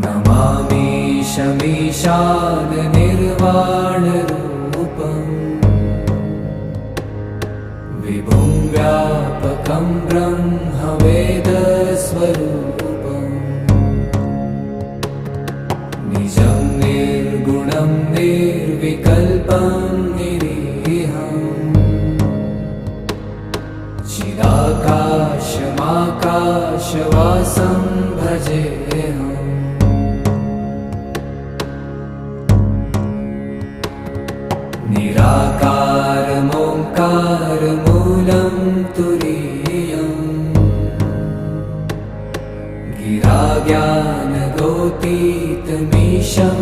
नमामि शमीशाननिर्वाणरूपम् विभुं व्यापकं ब्रह्मवेदस्वरूपम् निजं निर्गुणं निर्विकल्पं निरीहम् चिदाकाशमाकाशवासं भजेऽहम् निराकारमोङ्कारमूलं तुरीयम् गिराज्ञानगोतीतमीशं